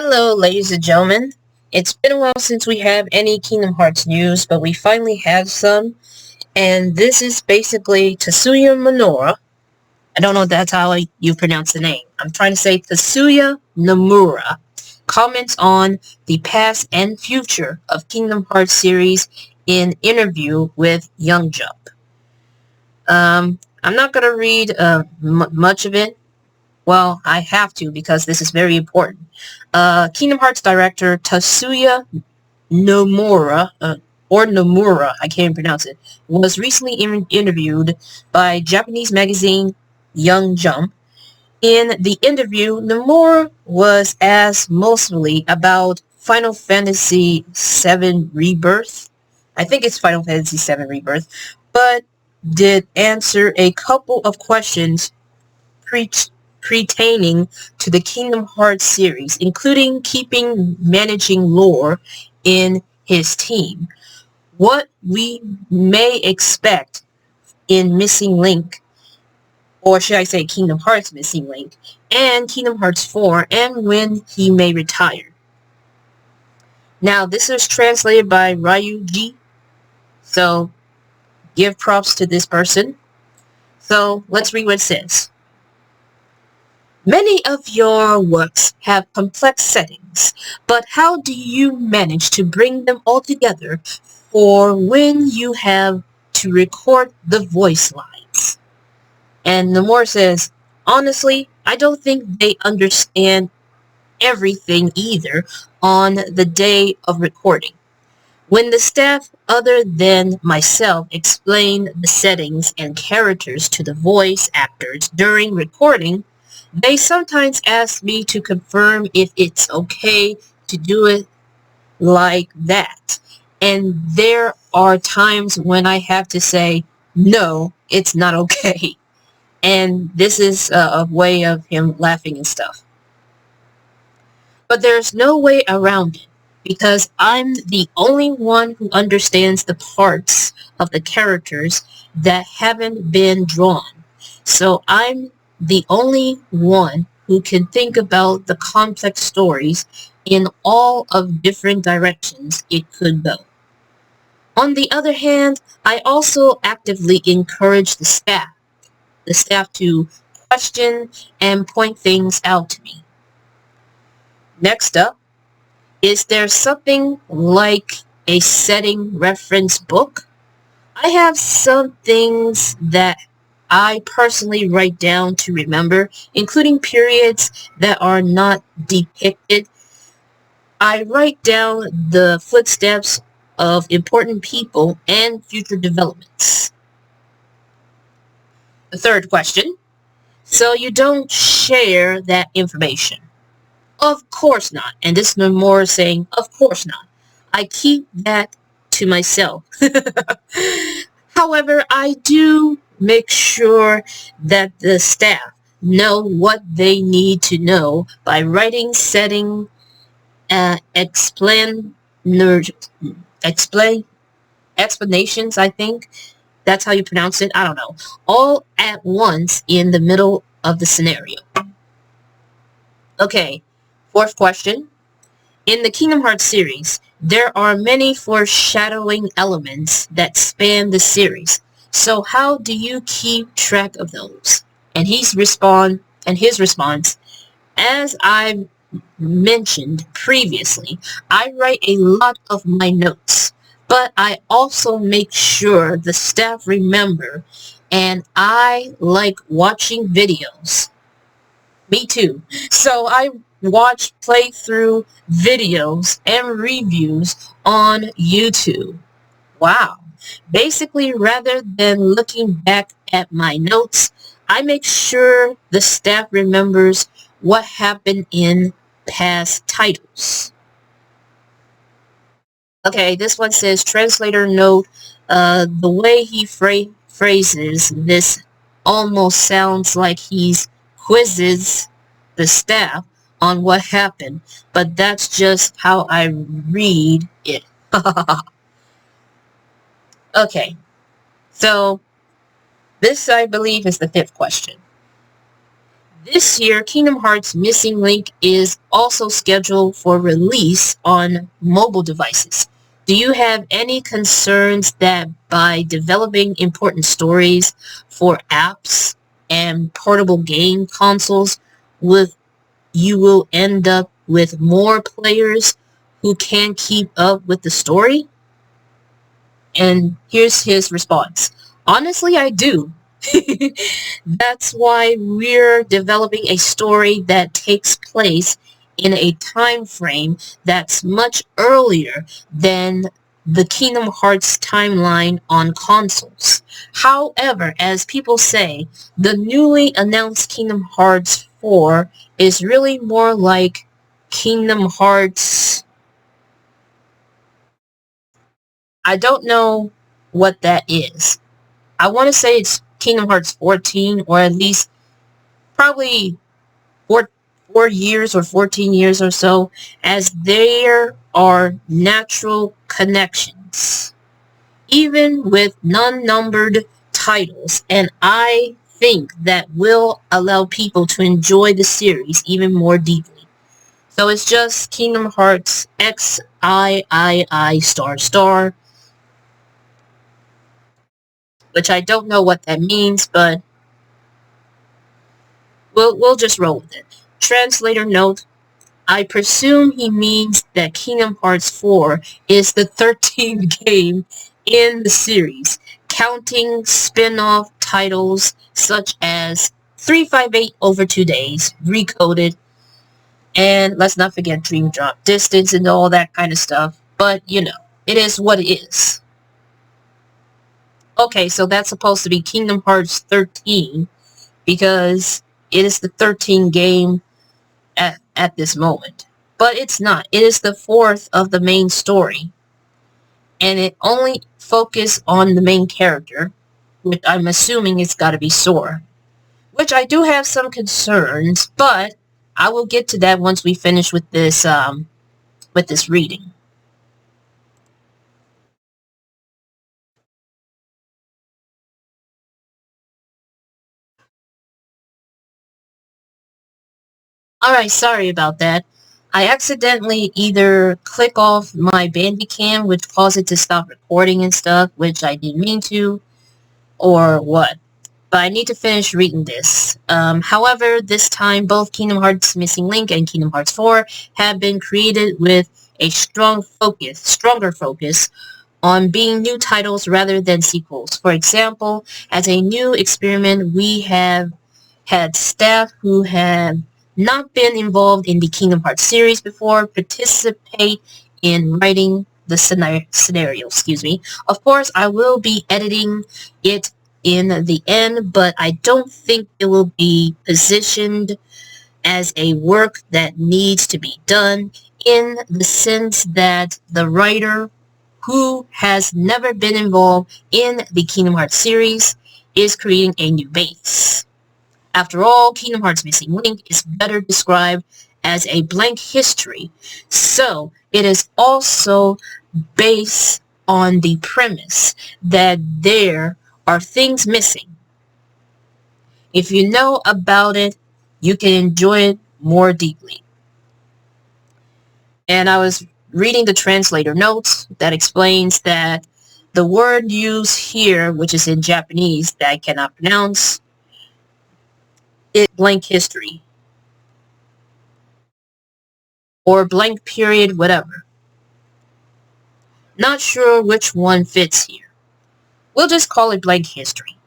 Hello, ladies and gentlemen. It's been a while since we have any Kingdom Hearts news, but we finally have some. And this is basically Tatsuya Nomura. I don't know if that's how you pronounce the name. I'm trying to say Tatsuya Nomura. Comments on the past and future of Kingdom Hearts series in interview with Young Jump. I'm not going to read much of it. Well, I have to because this is very important. Kingdom Hearts director Tatsuya Nomura, or Nomura, I can't pronounce it, was recently interviewed by Japanese magazine Young Jump. In the interview, Nomura was asked mostly about Final Fantasy VII Rebirth. I think it's Final Fantasy VII Rebirth, but did answer a couple of questions pertaining to the Kingdom Hearts series, including managing lore in his team, what we may expect in Missing Link, or should I say Kingdom Hearts Missing Link, and Kingdom Hearts 4, and when he may retire. Now, this is translated by Ryuji, so give props to this person. So, let's read what it says. Many of your works have complex settings, but how do you manage to bring them all together for when you have to record the voice lines? And Nomura says, honestly, I don't think they understand everything either on the day of recording. When the staff other than myself explain the settings and characters to the voice actors during recording, they sometimes ask me to confirm if it's okay to do it like that. And there are times when I have to say, no, it's not okay. And this is a way of him laughing and stuff. But there's no way around it, because I'm the only one who understands the parts of the characters that haven't been drawn. So I'm the only one who can think about the complex stories in all of different directions it could go. On the other hand, I also actively encourage the staff to question and point things out to me. Next up, is there something like a setting reference book? I have some things that I personally write down to remember, including periods that are not depicted. I write down the footsteps of important people and future developments. The third question. So you don't share that information? Of course not. And this is Nomura saying, of course not. I keep that to myself. However, I do make sure that the staff know what they need to know by writing, setting, explanations, I think. That's how you pronounce it. I don't know. All at once in the middle of the scenario. Okay, fourth question. In the Kingdom Hearts series, there are many foreshadowing elements that span the series. So how do you keep track of those? And his response, as I've mentioned previously, I write a lot of my notes, but I also make sure the staff remember, and I like watching videos. Me too. So I watch playthrough videos and reviews on YouTube. Wow. Basically, rather than looking back at my notes, I make sure the staff remembers what happened in past titles. Okay, this one says, translator note, the way he phrases this almost sounds like he's quizzes the staff on what happened, but that's just how I read it. Okay, so this, I believe, is the fifth question. This year, Kingdom Hearts Missing Link is also scheduled for release on mobile devices. Do you have any concerns that by developing important stories for apps and portable game consoles, with you will end up with more players who can't keep up with the story? And here's his response. Honestly, I do. That's why we're developing a story that takes place in a time frame that's much earlier than the Kingdom Hearts timeline on consoles. However, as people say, the newly announced Kingdom Hearts 4 is really more like Kingdom Hearts. I don't know what that is. I want to say it's Kingdom Hearts 14, or at least probably four, 4 years or 14 years or so, as there are natural connections, even with non-numbered titles, and I think that will allow people to enjoy the series even more deeply. So it's just Kingdom Hearts XIII star star, which I don't know what that means, but we'll just roll with it. Translator note, I presume he means that Kingdom Hearts 4 is the 13th game in the series, counting spin-off titles such as 358 Over 2 Days, Recoded, and let's not forget Dream Drop Distance and all that kind of stuff. But, you know, it is what it is. Okay, so that's supposed to be Kingdom Hearts 13 because it is the 13th game at this moment. But it's not. It is the fourth of the main story. And it only focuses on the main character, which I'm assuming it's got to be Sora. Which I do have some concerns, but I will get to that once we finish with this reading. Alright, sorry about that. I accidentally either click off my Bandicam, which caused it to stop recording and stuff, which I didn't mean to, or what. But I need to finish reading this. However, this time both Kingdom Hearts Missing Link and Kingdom Hearts 4 have been created with a stronger focus on being new titles rather than sequels. For example, as a new experiment, we have had staff who have not been involved in the Kingdom Hearts series before participate in writing the scenario. Of course, I will be editing it in the end, but I don't think it will be positioned as a work that needs to be done, in the sense that the writer, who has never been involved in the Kingdom Hearts series, is creating a new base. After all, Kingdom Hearts Missing Link is better described as a blank history, so it is also based on the premise that there are things missing. If you know about it, you can enjoy it more deeply. And I was reading the translator notes that explains that the word used here, which is in Japanese that I cannot pronounce, is blank history or blank period, whatever. Not sure which one fits here. We'll just call it blank history.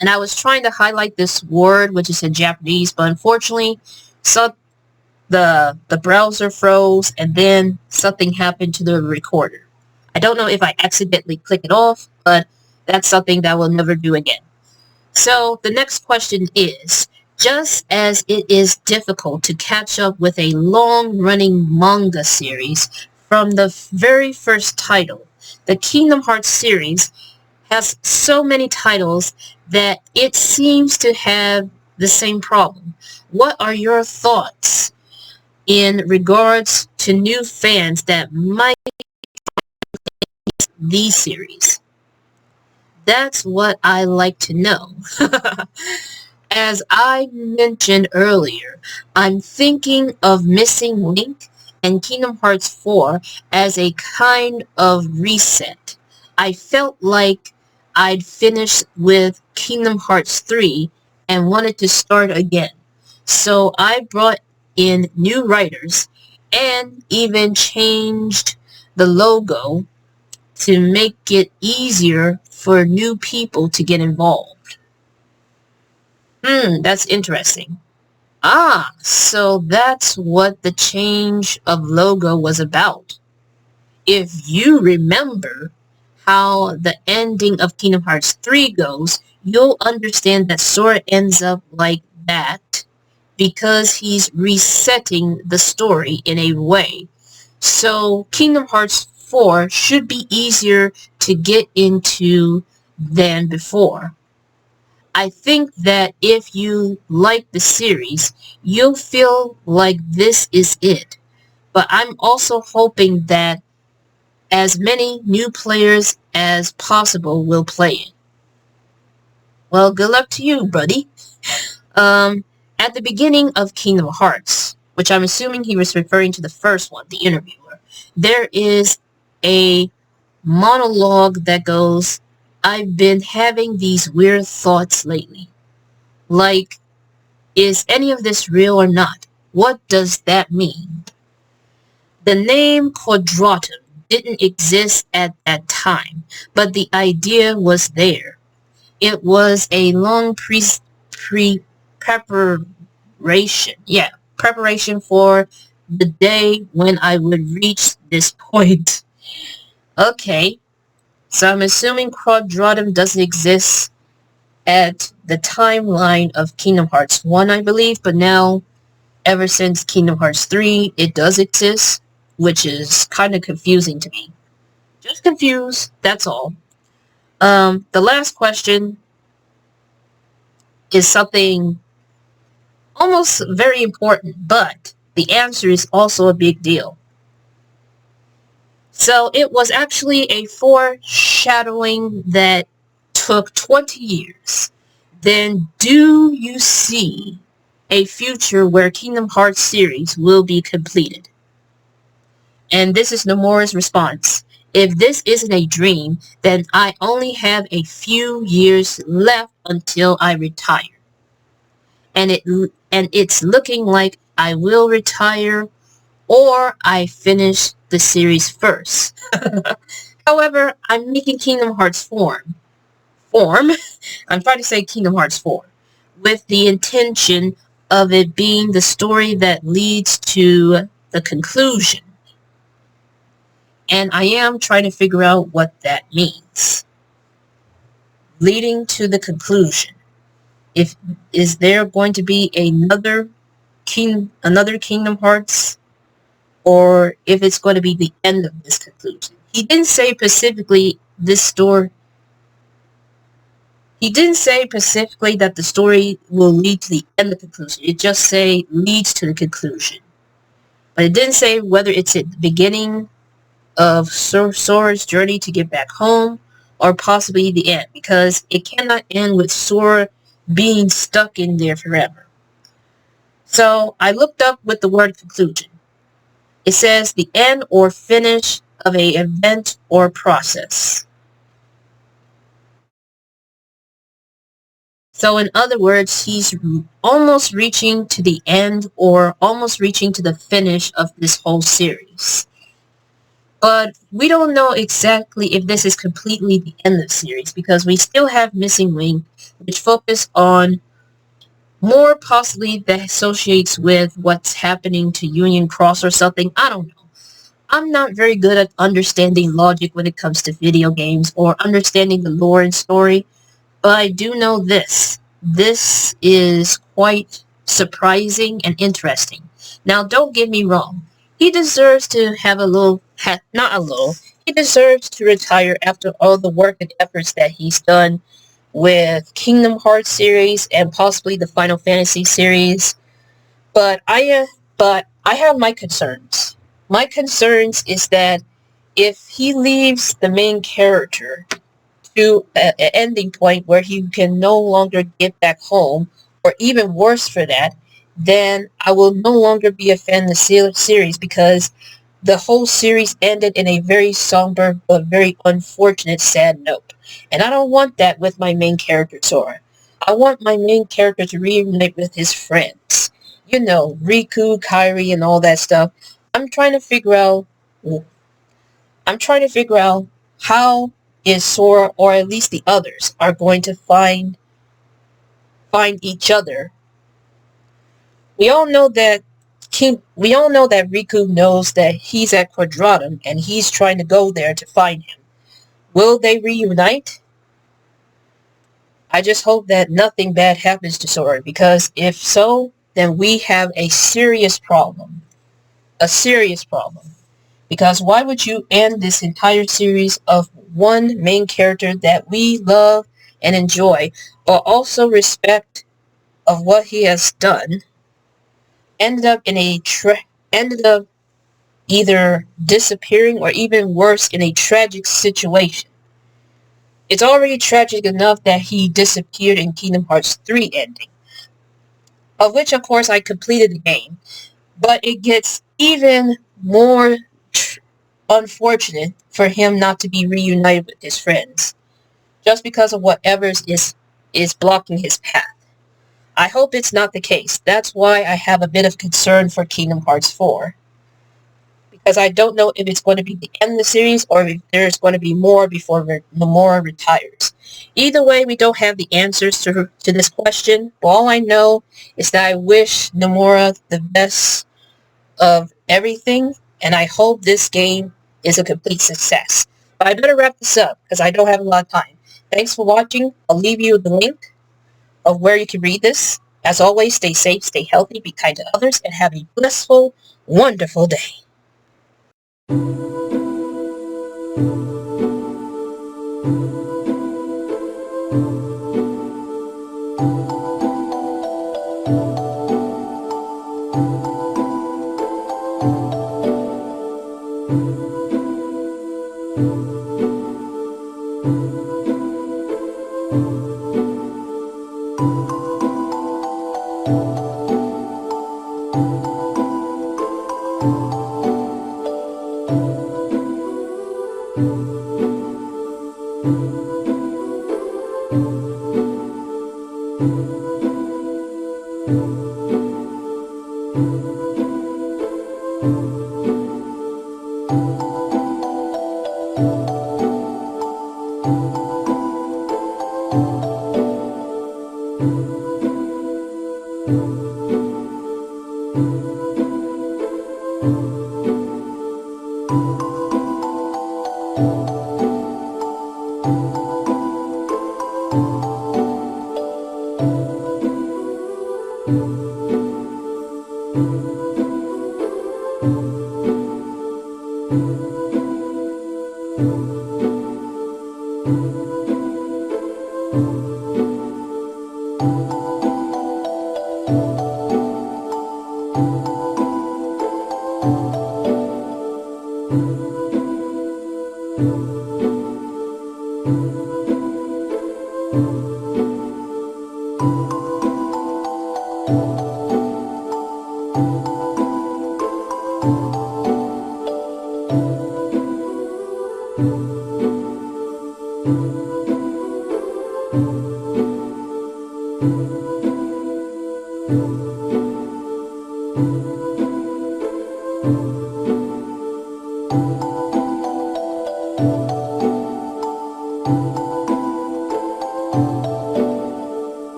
And I was trying to highlight this word, which is in Japanese, but unfortunately, so the browser froze, and then something happened to the recorder. I don't know if I accidentally clicked it off, but that's something that we'll never do again. So the next question is, just as it is difficult to catch up with a long-running manga series from the very first title, the Kingdom Hearts series has so many titles that it seems to have the same problem. What are your thoughts in regards to new fans that might these series? That's what I like to know. As I mentioned earlier, I'm thinking of Missing Link and Kingdom Hearts 4 as a kind of reset. I felt like I'd finished with Kingdom Hearts 3 and wanted to start again. So I brought in new writers and even changed the logo to make it easier for new people to get involved. That's interesting. Ah, so that's what the change of logo was about. If you remember how the ending of Kingdom Hearts 3 goes, you'll understand that Sora ends up like that because he's resetting the story in a way. So Kingdom Hearts 4 should be easier to get into than before. I think that if you like the series, you'll feel like this is it. But I'm also hoping that as many new players as possible will play it. Well, good luck to you, buddy. Um, at the beginning of Kingdom Hearts, which I'm assuming he was referring to the first one, the interviewer, there is a monologue that goes, I've been having these weird thoughts lately. Like, is any of this real or not? What does that mean? The name Quadratum didn't exist at that time, but the idea was there. It was a long preparation. Yeah, preparation for the day when I would reach this point. Okay, so I'm assuming Quadratum doesn't exist at the timeline of Kingdom Hearts 1, I believe, but now ever since Kingdom Hearts 3, it does exist, which is kind of confusing to me. Just confused, that's all. The last question is something almost very important, but the answer is also a big deal. So it was actually a foreshadowing that took 20 years. Then do you see a future where Kingdom Hearts series will be completed? And this is Nomura's response. If this isn't a dream, then I only have a few years left until I retire. And it's looking like I will retire or I finish the series first. However, I'm making Kingdom Hearts form. I'm trying to say Kingdom Hearts 4 with the intention of it being the story that leads to the conclusion. And I am trying to figure out what that means. Leading to the conclusion. Is there going to be another Kingdom Hearts, or if it's going to be the end of this conclusion? He didn't say specifically that the story will lead to the end of the conclusion. It just say leads to the conclusion. But it didn't say whether it's at the beginning of Sora's journey to get back home, or possibly the end, because it cannot end with Sora being stuck in there forever. So I looked up with the word conclusion. It says the end or finish of an event or process. So in other words, he's almost reaching to the end or almost reaching to the finish of this whole series. But we don't know exactly if this is completely the end of the series because we still have Missing Link, which focus on more possibly that associates with what's happening to Union Cross or something. I don't know. I'm not very good at understanding logic when it comes to video games or understanding the lore and story, but I do know this. This is quite surprising and interesting. Now, don't get me wrong. He deserves to have not a little, he deserves to retire after all the work and efforts that he's done with Kingdom Hearts series and possibly the Final Fantasy series. But I have my concerns. My concerns is that if he leaves the main character to an ending point where he can no longer get back home or even worse for that, then I will no longer be a fan of the series because the whole series ended in a very somber but very unfortunate, sad note. And I don't want that with my main character, Sora. I want my main character to reunite with his friends. You know, Riku, Kairi, and all that stuff. I'm trying to figure out I'm trying to figure out how is Sora, or at least the others, are going to find each other. We all know that Riku knows that he's at Quadratum and he's trying to go there to find him. Will they reunite? I just hope that nothing bad happens to Sora, because if so, then we have a serious problem. A serious problem. Because why would you end this entire series of one main character that we love and enjoy, but also respect of what he has done, ended up either disappearing or even worse in a tragic situation. It's already tragic enough that he disappeared in Kingdom Hearts 3 ending, of which of course I completed the game, but it gets even more unfortunate for him not to be reunited with his friends, just because of whatever is blocking his path. I hope it's not the case. That's why I have a bit of concern for Kingdom Hearts 4. Because I don't know if it's going to be the end of the series or if there's going to be more before Nomura retires. Either way, we don't have the answers to this question. But all I know is that I wish Nomura the best of everything, and I hope this game is a complete success. But I better wrap this up because I don't have a lot of time. Thanks for watching. I'll leave you the link of where you can read this. As always, stay safe, stay healthy, be kind to others, and have a blissful, wonderful day.